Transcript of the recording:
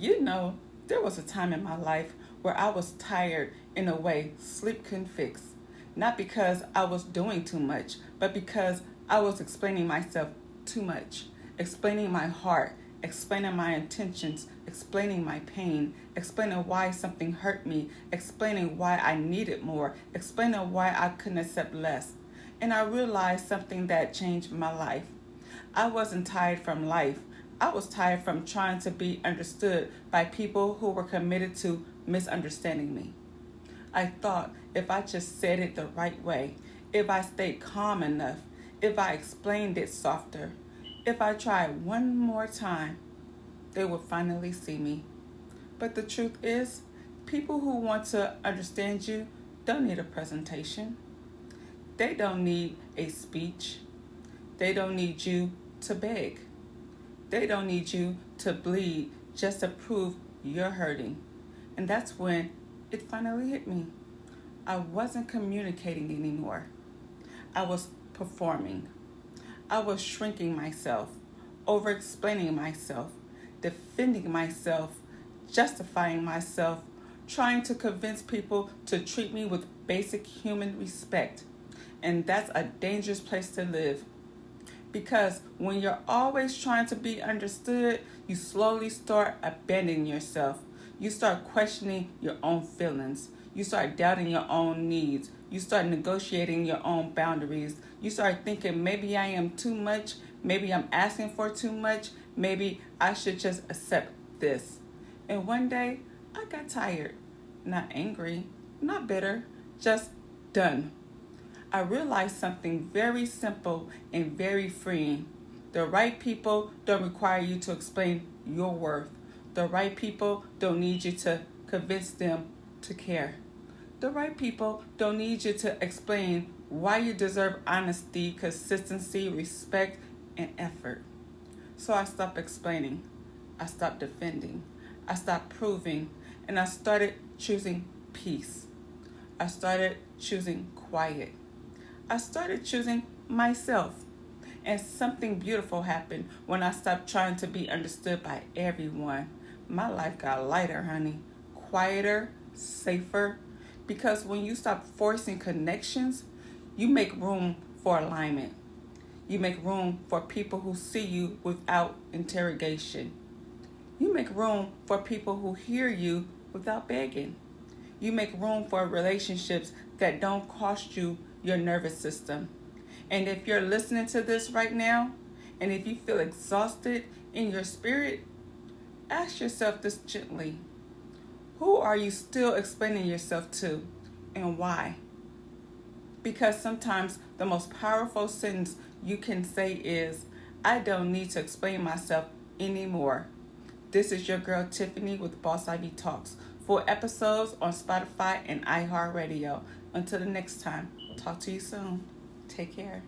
You know, there was a time in my life where I was tired in a way sleep couldn't fix. Not because I was doing too much, but because I was explaining myself too much. Explaining my heart, explaining my intentions, explaining my pain, explaining why something hurt me, explaining why I needed more, explaining why I couldn't accept less. And I realized something that changed my life. I wasn't tired from life. I was tired from trying to be understood by people who were committed to misunderstanding me. I thought if I just said it the right way, if I stayed calm enough, if I explained it softer, if I tried one more time, they would finally see me. But the truth is, people who want to understand you don't need a presentation. They don't need a speech. They don't need you to beg. They don't need you to bleed just to prove you're hurting. And that's when it finally hit me. I wasn't communicating anymore. I was performing. I was shrinking myself, over-explaining myself, defending myself, justifying myself, trying to convince people to treat me with basic human respect. And that's a dangerous place to live. Because when you're always trying to be understood, you slowly start abandoning yourself. You start questioning your own feelings. You start doubting your own needs. You start negotiating your own boundaries. You start thinking maybe I am too much. Maybe I'm asking for too much. Maybe I should just accept this. And one day, I got tired. Not angry, not bitter, just done. I realized something very simple and very freeing. The right people don't require you to explain your worth. The right people don't need you to convince them to care. The right people don't need you to explain why you deserve honesty, consistency, respect, and effort. So I stopped explaining. I stopped defending. I stopped proving. And I started choosing peace. I started choosing quiet. I started choosing myself. And something beautiful happened when I stopped trying to be understood by everyone. My life got lighter, honey. Quieter, safer. Because when you stop forcing connections, you make room for alignment. You make room for people who see you without interrogation. You make room for people who hear you without begging. You make room for relationships that don't cost you your nervous system. And if you're listening to this right now, and if you feel exhausted in your spirit, ask yourself this gently. Who are you still explaining yourself to, and why? Because sometimes the most powerful sentence you can say is, I don't need to explain myself anymore. This is your girl Tiffany with Boss Ivy Talks. Full episodes on Spotify and iHeartRadio. Until the next time, talk to you soon. Take care.